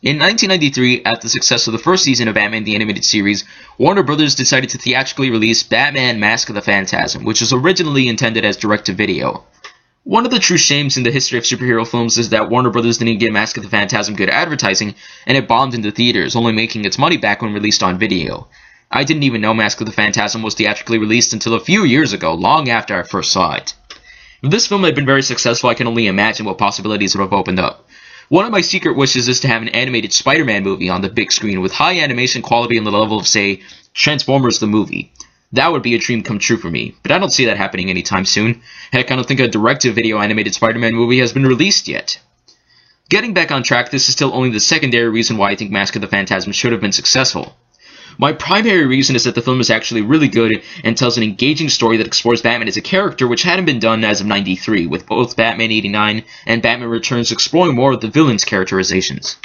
In 1993, after the success of the first season of Batman the Animated Series, Warner Bros. Decided to theatrically release Batman Mask of the Phantasm, which was originally intended as direct-to-video. One of the true shames in the history of superhero films is that Warner Bros. Didn't give Mask of the Phantasm good advertising, and it bombed into theaters, only making its money back when released on video. I didn't even know Mask of the Phantasm was theatrically released until a few years ago, long after I first saw it. If this film had been very successful, I can only imagine what possibilities would have opened up. One of my secret wishes is to have an animated Spider-Man movie on the big screen with high animation quality on the level of, say, Transformers the movie. That would be a dream come true for me, but I don't see that happening anytime soon. Heck, I don't think a direct-to-video animated Spider-Man movie has been released yet. Getting back on track, this is still only the secondary reason why I think Mask of the Phantasm should have been successful. My primary reason is that the film is actually really good and tells an engaging story that explores Batman as a character, which hadn't been done as of '93, with both Batman '89 and Batman Returns exploring more of the villain's characterizations.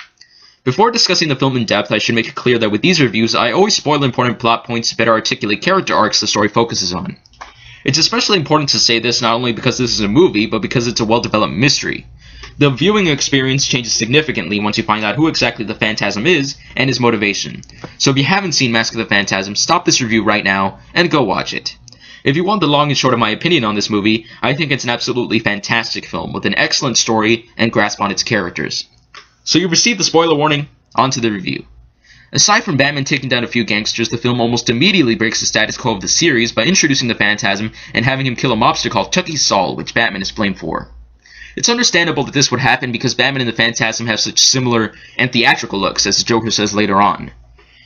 Before discussing the film in depth, I should make it clear that with these reviews, I always spoil important plot points to better articulate character arcs the story focuses on. It's especially important to say this not only because this is a movie, but because it's a well-developed mystery. The viewing experience changes significantly once you find out who exactly the Phantasm is and his motivation. So if you haven't seen Mask of the Phantasm, stop this review right now and go watch it. If you want the long and short of my opinion on this movie, I think it's an absolutely fantastic film with an excellent story and grasp on its characters. So you received the spoiler warning, on to the review. Aside from Batman taking down a few gangsters, the film almost immediately breaks the status quo of the series by introducing the Phantasm and having him kill a mobster called Chucky Sol, which Batman is blamed for. It's understandable that this would happen because Batman and the Phantasm have such similar and theatrical looks, as the Joker says later on.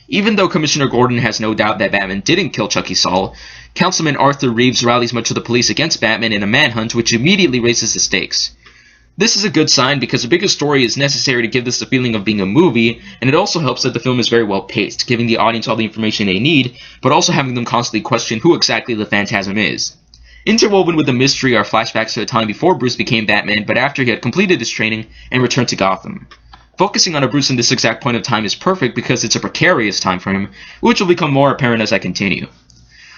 Even though Commissioner Gordon has no doubt that Batman didn't kill Chucky Sol, Councilman Arthur Reeves rallies much of the police against Batman in a manhunt, which immediately raises the stakes. This is a good sign because a bigger story is necessary to give this the feeling of being a movie, and it also helps that the film is very well paced, giving the audience all the information they need, but also having them constantly question who exactly the Phantasm is. Interwoven with the mystery are flashbacks to a time before Bruce became Batman, but after he had completed his training and returned to Gotham. Focusing on a Bruce in this exact point of time is perfect because it's a precarious time for him, which will become more apparent as I continue.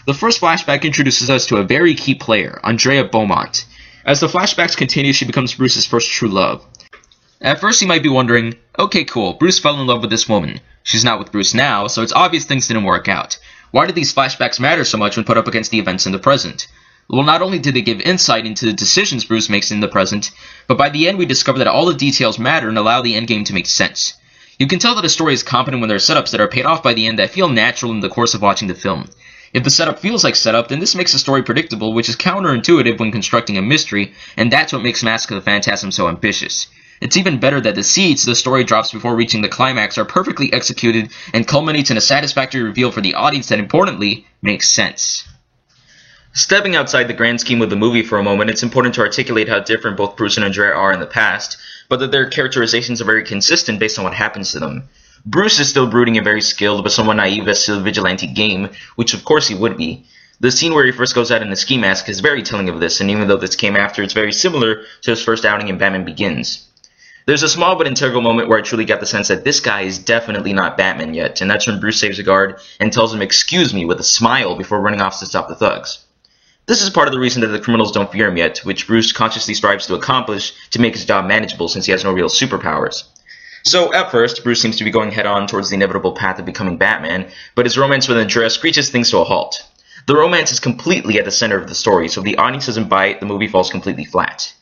The first flashback introduces us to a very key player, Andrea Beaumont. As the flashbacks continue, she becomes Bruce's first true love. At first you might be wondering, okay cool, Bruce fell in love with this woman. She's not with Bruce now, so it's obvious things didn't work out. Why did these flashbacks matter so much when put up against the events in the present? Well, not only did they give insight into the decisions Bruce makes in the present, but by the end we discover that all the details matter and allow the endgame to make sense. You can tell that a story is competent when there are setups that are paid off by the end that feel natural in the course of watching the film. If the setup feels like setup, then this makes the story predictable, which is counterintuitive when constructing a mystery, and that's what makes Mask of the Phantasm so ambitious. It's even better that the seeds the story drops before reaching the climax are perfectly executed and culminates in a satisfactory reveal for the audience that, importantly, makes sense. Stepping outside the grand scheme of the movie for a moment, it's important to articulate how different both Bruce and Andrea are in the past, but that their characterizations are very consistent based on what happens to them. Bruce is still brooding and very skilled, but somewhat naive as to the vigilante game, which of course he would be. The scene where he first goes out in the ski mask is very telling of this, and even though this came after, it's very similar to his first outing in Batman Begins. There's a small but integral moment where I truly got the sense that this guy is definitely not Batman yet, and that's when Bruce saves a guard and tells him "excuse me" with a smile before running off to stop the thugs. This is part of the reason that the criminals don't fear him yet, which Bruce consciously strives to accomplish to make his job manageable since he has no real superpowers. So, at first, Bruce seems to be going head-on towards the inevitable path of becoming Batman, but his romance with Andrea screeches things to a halt. The romance is completely at the center of the story, so if the audience doesn't buy it, the movie falls completely flat.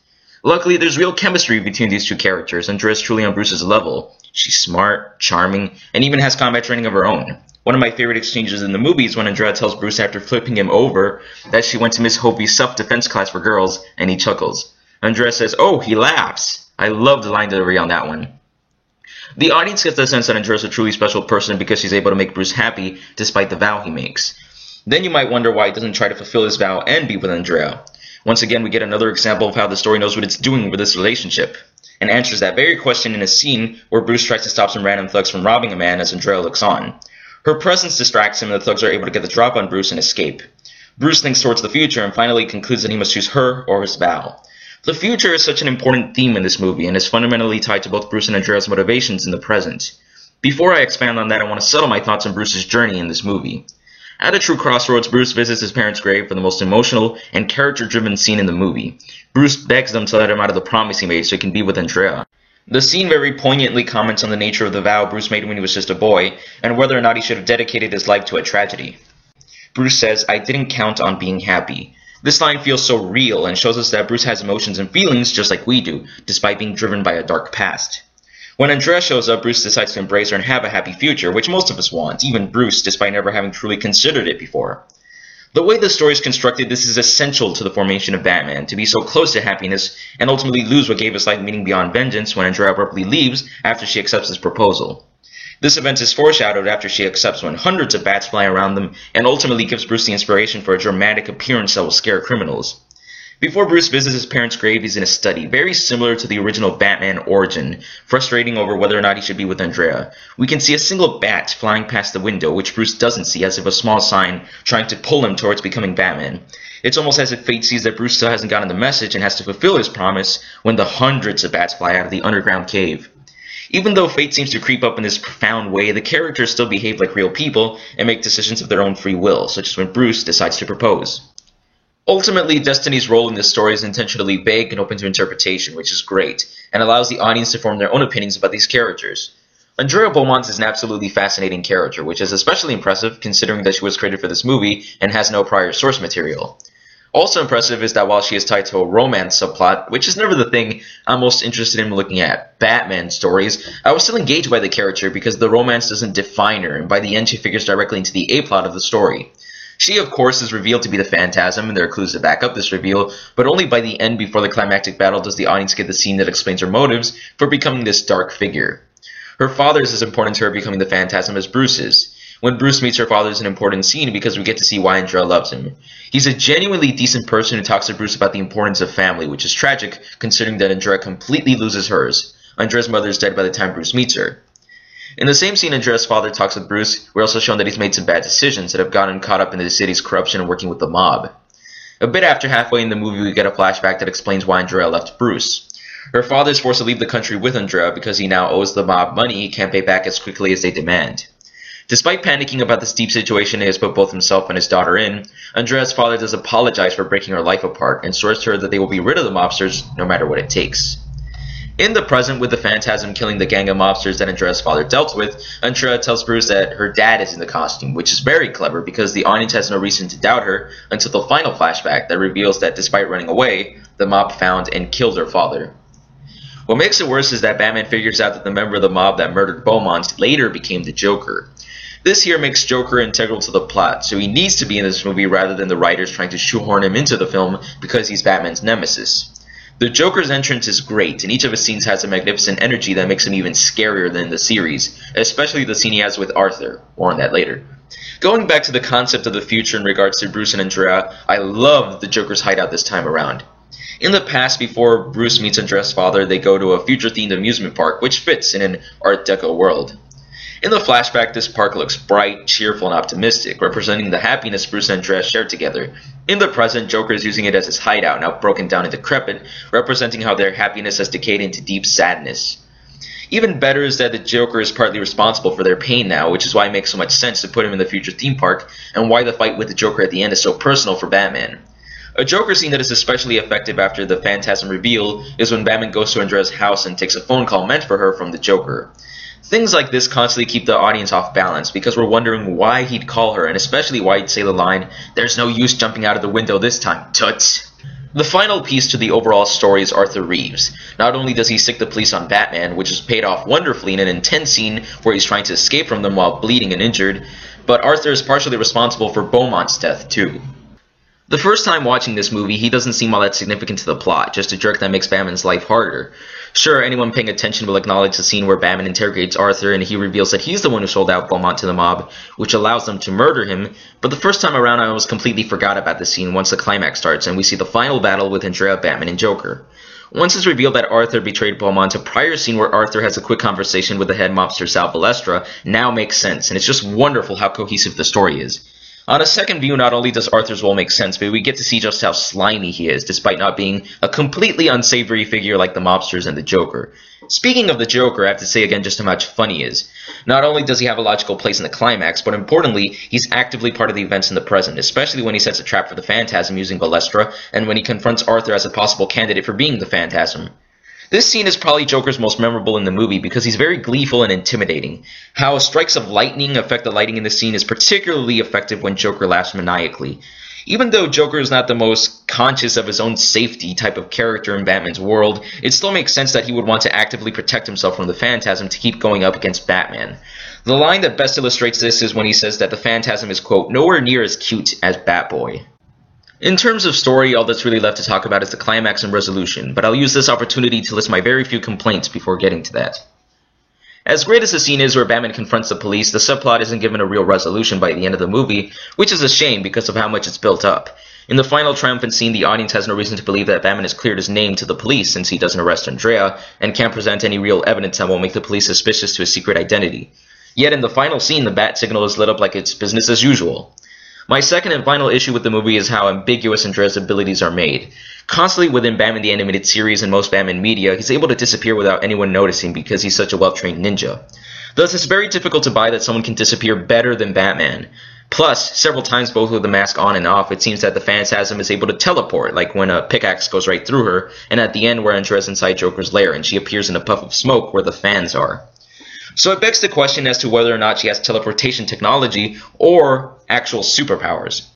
Luckily, there's real chemistry between these two characters. Andrea's truly on Bruce's level. She's smart, charming, and even has combat training of her own. One of my favorite exchanges in the movie is when Andrea tells Bruce after flipping him over that she went to Miss Hopi's self-defense class for girls, and he chuckles. Andrea says, "Oh," he laughs. I love the line delivery on that one. The audience gets the sense that Andrea's a truly special person because she's able to make Bruce happy despite the vow he makes. Then you might wonder why he doesn't try to fulfill his vow and be with Andrea. Once again, we get another example of how the story knows what it's doing with this relationship, and answers that very question in a scene where Bruce tries to stop some random thugs from robbing a man as Andrea looks on. Her presence distracts him and the thugs are able to get the drop on Bruce and escape. Bruce thinks towards the future and finally concludes that he must choose her or his vow. The future is such an important theme in this movie and is fundamentally tied to both Bruce and Andrea's motivations in the present. Before I expand on that, I want to settle my thoughts on Bruce's journey in this movie. At a true crossroads, Bruce visits his parents' grave for the most emotional and character-driven scene in the movie. Bruce begs them to let him out of the promise he made so he can be with Andrea. The scene very poignantly comments on the nature of the vow Bruce made when he was just a boy, and whether or not he should have dedicated his life to a tragedy. Bruce says, "I didn't count on being happy." This line feels so real and shows us that Bruce has emotions and feelings just like we do, despite being driven by a dark past. When Andrea shows up, Bruce decides to embrace her and have a happy future, which most of us want, even Bruce, despite never having truly considered it before. The way the story is constructed, this is essential to the formation of Batman, to be so close to happiness and ultimately lose what gave his life meaning beyond vengeance when Andrea abruptly leaves after she accepts his proposal. This event is foreshadowed after she accepts when hundreds of bats fly around them and ultimately gives Bruce the inspiration for a dramatic appearance that will scare criminals. Before Bruce visits his parents' grave, he's in a study, very similar to the original Batman origin, frustrating over whether or not he should be with Andrea. We can see a single bat flying past the window, which Bruce doesn't see, as if a small sign trying to pull him towards becoming Batman. It's almost as if fate sees that Bruce still hasn't gotten the message and has to fulfill his promise when the hundreds of bats fly out of the underground cave. Even though fate seems to creep up in this profound way, the characters still behave like real people and make decisions of their own free will, such as when Bruce decides to propose. Ultimately, Destiny's role in this story is intentionally vague and open to interpretation, which is great, and allows the audience to form their own opinions about these characters. Andrea Beaumont is an absolutely fascinating character, which is especially impressive considering that she was created for this movie and has no prior source material. Also impressive is that while she is tied to a romance subplot, which is never the thing I'm most interested in looking at Batman stories, I was still engaged by the character because the romance doesn't define her, and by the end she figures directly into the A-plot of the story. She, of course, is revealed to be the Phantasm, and there are clues to back up this reveal, but only by the end before the climactic battle does the audience get the scene that explains her motives for becoming this dark figure. Her father is as important to her becoming the Phantasm as Bruce is. When Bruce meets her father is an important scene because we get to see why Andrea loves him. He's a genuinely decent person who talks to Bruce about the importance of family, which is tragic considering that Andrea completely loses hers. Andrea's mother is dead by the time Bruce meets her. In the same scene Andrea's father talks with Bruce, we're also shown that he's made some bad decisions that have gotten caught up in the city's corruption and working with the mob. A bit after halfway in the movie we get a flashback that explains why Andrea left Bruce. Her father is forced to leave the country with Andrea because he now owes the mob money he can't pay back as quickly as they demand. Despite panicking about this deep situation he has put both himself and his daughter in, Andrea's father does apologize for breaking her life apart and swears to her that they will be rid of the mobsters no matter what it takes. In the present, with the Phantasm killing the gang of mobsters that Andrea's father dealt with, Andrea tells Bruce that her dad is in the costume, which is very clever because the audience has no reason to doubt her until the final flashback that reveals that despite running away, the mob found and killed her father. What makes it worse is that Batman figures out that the member of the mob that murdered Beaumont later became the Joker. This here makes Joker integral to the plot, so he needs to be in this movie rather than the writers trying to shoehorn him into the film because he's Batman's nemesis. The Joker's entrance is great, and each of his scenes has a magnificent energy that makes him even scarier than the series, especially the scene he has with Arthur. More on that later. Going back to the concept of the future in regards to Bruce and Andrea, I love the Joker's hideout this time around. In the past, before Bruce meets Andrea's father, they go to a future-themed amusement park, which fits in an Art Deco world. In the flashback, this park looks bright, cheerful, and optimistic, representing the happiness Bruce and Andrea shared together. In the present, Joker is using it as his hideout, now broken down and decrepit, representing how their happiness has decayed into deep sadness. Even better is that the Joker is partly responsible for their pain now, which is why it makes so much sense to put him in the future theme park, and why the fight with the Joker at the end is so personal for Batman. A Joker scene that is especially effective after the Phantasm reveal is when Batman goes to Andrea's house and takes a phone call meant for her from the Joker. Things like this constantly keep the audience off balance because we're wondering why he'd call her and especially why he'd say the line, "There's no use jumping out of the window this time, toots." The final piece to the overall story is Arthur Reeves. Not only does he sick the police on Batman, which is paid off wonderfully in an intense scene where he's trying to escape from them while bleeding and injured, but Arthur is partially responsible for Beaumont's death too. The first time watching this movie, he doesn't seem all that significant to the plot, just a jerk that makes Batman's life harder. Sure, anyone paying attention will acknowledge the scene where Batman interrogates Arthur and he reveals that he's the one who sold out Beaumont to the mob, which allows them to murder him, but the first time around I almost completely forgot about the scene once the climax starts and we see the final battle with Andrea, Batman, and Joker. Once it's revealed that Arthur betrayed Beaumont, a prior scene where Arthur has a quick conversation with the head mobster Sal Balestra now makes sense, and it's just wonderful how cohesive the story is. On a second view, not only does Arthur's role make sense, but we get to see just how slimy he is, despite not being a completely unsavory figure like the mobsters and the Joker. Speaking of the Joker, I have to say again just how much fun he is. Not only does he have a logical place in the climax, but importantly, he's actively part of the events in the present, especially when he sets a trap for the Phantasm using Balestra, and when he confronts Arthur as a possible candidate for being the Phantasm. This scene is probably Joker's most memorable in the movie because he's very gleeful and intimidating. How strikes of lightning affect the lighting in the scene is particularly effective when Joker laughs maniacally. Even though Joker is not the most conscious of his own safety type of character in Batman's world, it still makes sense that he would want to actively protect himself from the Phantasm to keep going up against Batman. The line that best illustrates this is when he says that the Phantasm is, quote, nowhere near as cute as Batboy. In terms of story, all that's really left to talk about is the climax and resolution, but I'll use this opportunity to list my very few complaints before getting to that. As great as the scene is where Batman confronts the police, the subplot isn't given a real resolution by the end of the movie, which is a shame because of how much it's built up. In the final triumphant scene, the audience has no reason to believe that Batman has cleared his name to the police since he doesn't arrest Andrea, and can't present any real evidence that will make the police suspicious to his secret identity. Yet in the final scene, the bat signal is lit up like it's business as usual. My second and final issue with the movie is how ambiguous Andrea's abilities are made. Constantly within Batman the Animated Series and most Batman media, he's able to disappear without anyone noticing because he's such a well-trained ninja. Thus, it's very difficult to buy that someone can disappear better than Batman. Plus, several times both with the mask on and off, it seems that the Phantasm is able to teleport, like when a pickaxe goes right through her, and at the end where Andrea's inside Joker's lair and she appears in a puff of smoke where the fans are. So it begs the question as to whether or not she has teleportation technology or actual superpowers.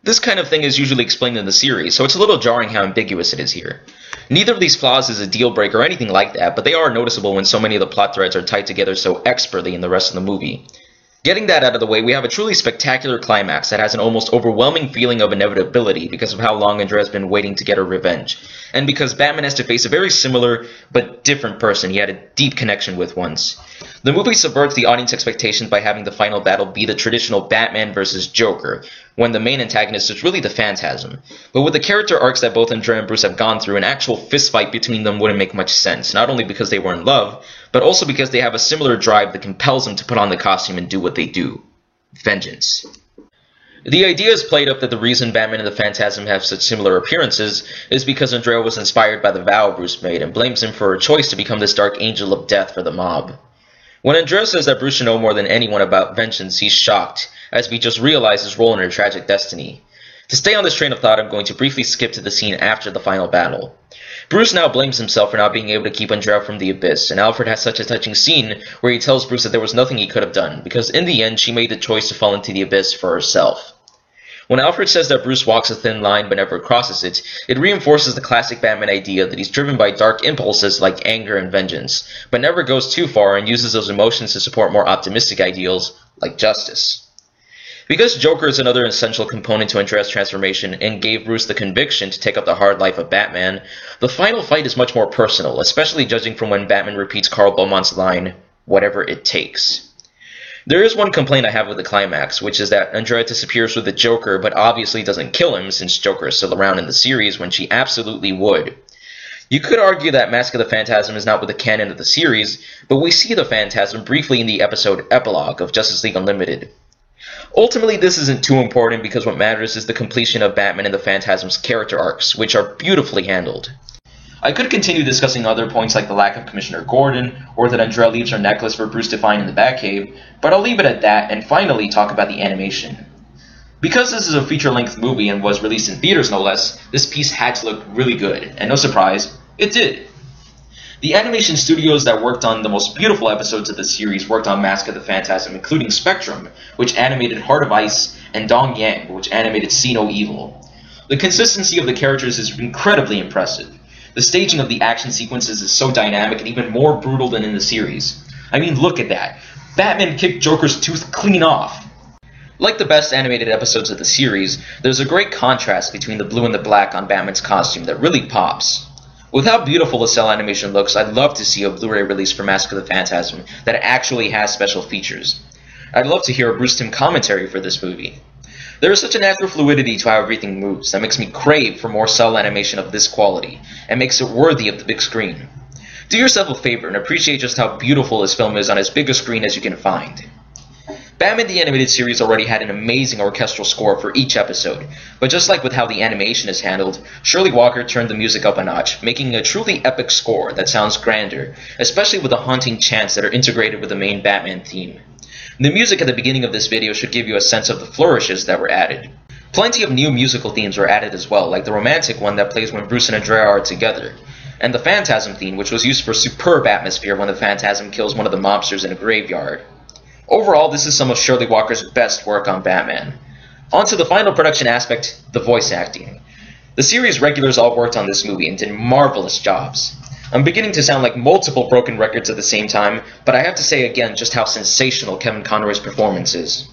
This kind of thing is usually explained in the series, so it's a little jarring how ambiguous it is here. Neither of these flaws is a deal breaker or anything like that, but they are noticeable when so many of the plot threads are tied together so expertly in the rest of the movie. Getting that out of the way, we have a truly spectacular climax that has an almost overwhelming feeling of inevitability because of how long Andrea has been waiting to get her revenge, and because Batman has to face a very similar but different person he had a deep connection with once. The movie subverts the audience expectations by having the final battle be the traditional Batman versus Joker, when the main antagonist is really the Phantasm. But with the character arcs that both Andrea and Bruce have gone through, an actual fistfight between them wouldn't make much sense, not only because they were in love, but also because they have a similar drive that compels them to put on the costume and do what they do. Vengeance. The idea is played up that the reason Batman and the Phantasm have such similar appearances is because Andrea was inspired by the vow Bruce made and blames him for her choice to become this dark angel of death for the mob. When Andrea says that Bruce should know more than anyone about vengeance, he's shocked, as we just realize his role in her tragic destiny. To stay on this train of thought, I'm going to briefly skip to the scene after the final battle. Bruce now blames himself for not being able to keep Andrea from the Abyss, and Alfred has such a touching scene where he tells Bruce that there was nothing he could have done, because in the end she made the choice to fall into the Abyss for herself. When Alfred says that Bruce walks a thin line but never crosses it, it reinforces the classic Batman idea that he's driven by dark impulses like anger and vengeance, but never goes too far and uses those emotions to support more optimistic ideals like justice. Because Joker is another essential component to Andrea's transformation and gave Bruce the conviction to take up the hard life of Batman, the final fight is much more personal, especially judging from when Batman repeats Carl Beaumont's line, "Whatever it takes." There is one complaint I have with the climax, which is that Andrea disappears with the Joker but obviously doesn't kill him since Joker is still around in the series when she absolutely would. You could argue that Mask of the Phantasm is not with the canon of the series, but we see the Phantasm briefly in the episode Epilogue of Justice League Unlimited. Ultimately, this isn't too important because what matters is the completion of Batman and the Phantasm's character arcs, which are beautifully handled. I could continue discussing other points like the lack of Commissioner Gordon, or that Andrea leaves her necklace for Bruce to find in the Batcave, but I'll leave it at that and finally talk about the animation. Because this is a feature-length movie and was released in theaters no less, this piece had to look really good, and no surprise, it did. The animation studios that worked on the most beautiful episodes of the series worked on Mask of the Phantasm, including Spectrum, which animated Heart of Ice, and Dong Yang, which animated See No Evil. The consistency of the characters is incredibly impressive. The staging of the action sequences is so dynamic and even more brutal than in the series. I mean, look at that. Batman kicked Joker's tooth clean off. Like the best animated episodes of the series, there's a great contrast between the blue and the black on Batman's costume that really pops. With how beautiful the cell animation looks, I'd love to see a Blu-ray release for Mask of the Phantasm that actually has special features. I'd love to hear a Bruce Timm commentary for this movie. There is such a natural fluidity to how everything moves that makes me crave for more cell animation of this quality, and makes it worthy of the big screen. Do yourself a favor and appreciate just how beautiful this film is on as big a screen as you can find. Batman the Animated Series already had an amazing orchestral score for each episode, but just like with how the animation is handled, Shirley Walker turned the music up a notch, making a truly epic score that sounds grander, especially with the haunting chants that are integrated with the main Batman theme. The music at the beginning of this video should give you a sense of the flourishes that were added. Plenty of new musical themes were added as well, like the romantic one that plays when Bruce and Andrea are together. and the Phantasm theme, which was used for superb atmosphere when the Phantasm kills one of the mobsters in a graveyard. Overall, this is some of Shirley Walker's best work on Batman. On to the final production aspect, the voice acting. The series regulars all worked on this movie and did marvelous jobs. I'm beginning to sound like multiple broken records at the same time, but I have to say again just how sensational Kevin Conroy's performance is.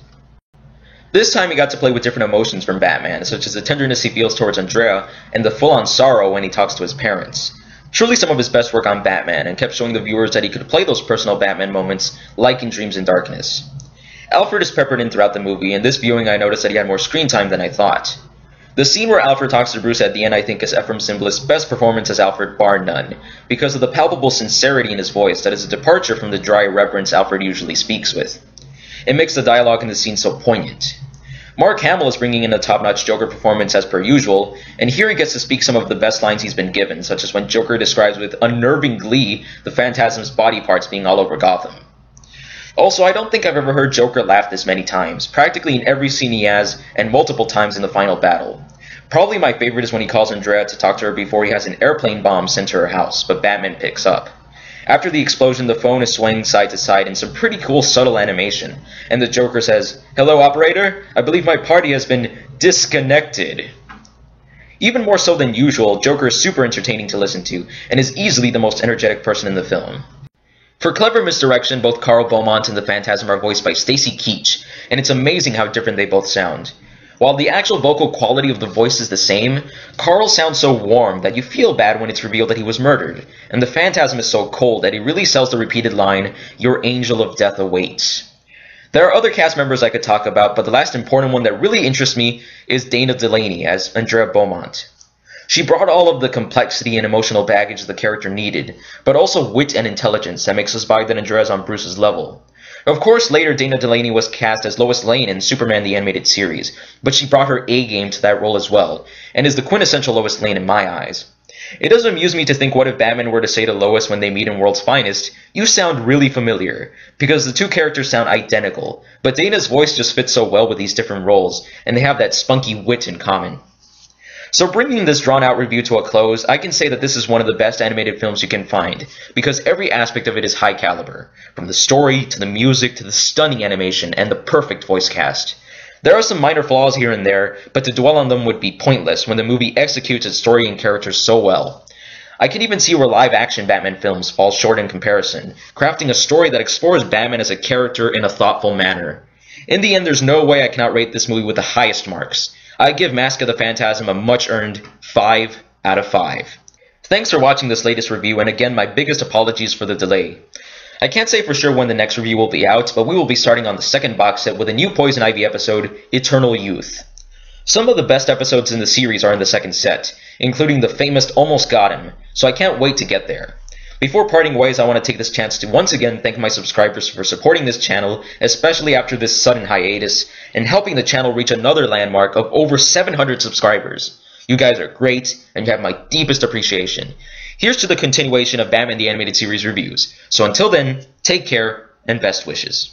This time he got to play with different emotions from Batman, such as the tenderness he feels towards Andrea and the full-on sorrow when he talks to his parents. Truly some of his best work on Batman, and kept showing the viewers that he could play those personal Batman moments like in Dreams in Darkness. Alfred is peppered in throughout the movie, and this viewing I noticed that he had more screen time than I thought. The scene where Alfred talks to Bruce at the end I think is Ephraim Zimbalist's best performance as Alfred bar none, because of the palpable sincerity in his voice that is a departure from the dry reverence Alfred usually speaks with. It makes the dialogue in the scene so poignant. Mark Hamill is bringing in a top-notch Joker performance as per usual, and here he gets to speak some of the best lines he's been given, such as when Joker describes with unnerving glee the Phantasm's body parts being all over Gotham. Also, I don't think I've ever heard Joker laugh this many times, practically in every scene he has, and multiple times in the final battle. Probably my favorite is when he calls Andrea to talk to her before he has an airplane bomb sent to her house, but Batman picks up. After the explosion, the phone is swaying side to side in some pretty cool subtle animation, and the Joker says, "Hello, operator? I believe my party has been disconnected." Even more so than usual, Joker is super entertaining to listen to, and is easily the most energetic person in the film. For clever misdirection, both Carl Beaumont and the Phantasm are voiced by Stacy Keach, and it's amazing how different they both sound. While the actual vocal quality of the voice is the same, Carl sounds so warm that you feel bad when it's revealed that he was murdered, and the Phantasm is so cold that he really sells the repeated line, "Your angel of death awaits." There are other cast members I could talk about, but the last important one that really interests me is Dana Delaney as Andrea Beaumont. She brought all of the complexity and emotional baggage the character needed, but also wit and intelligence that makes us buy that Andrea is on Bruce's level. Of course, later Dana Delaney was cast as Lois Lane in Superman the Animated Series, but she brought her A-game to that role as well, and is the quintessential Lois Lane in my eyes. It does amuse me to think what if Batman were to say to Lois when they meet in World's Finest, "You sound really familiar," because the two characters sound identical, but Dana's voice just fits so well with these different roles, and they have that spunky wit in common. So bringing this drawn-out review to a close, I can say that this is one of the best animated films you can find, because every aspect of it is high caliber, from the story, to the music, to the stunning animation, and the perfect voice cast. There are some minor flaws here and there, but to dwell on them would be pointless when the movie executes its story and characters so well. I can even see where live-action Batman films fall short in comparison, crafting a story that explores Batman as a character in a thoughtful manner. In the end, there's no way I cannot rate this movie with the highest marks. I give Mask of the Phantasm a much-earned 5 out of 5. Thanks for watching this latest review, and again, my biggest apologies for the delay. I can't say for sure when the next review will be out, but we will be starting on the second box set with a new Poison Ivy episode, Eternal Youth. Some of the best episodes in the series are in the second set, including the famous Almost Got Him, so I can't wait to get there. Before parting ways, I want to take this chance to once again thank my subscribers for supporting this channel, especially after this sudden hiatus, and helping the channel reach another landmark of over 700 subscribers. You guys are great, and you have my deepest appreciation. Here's to the continuation of Batman the Animated Series reviews. So until then, take care, and best wishes.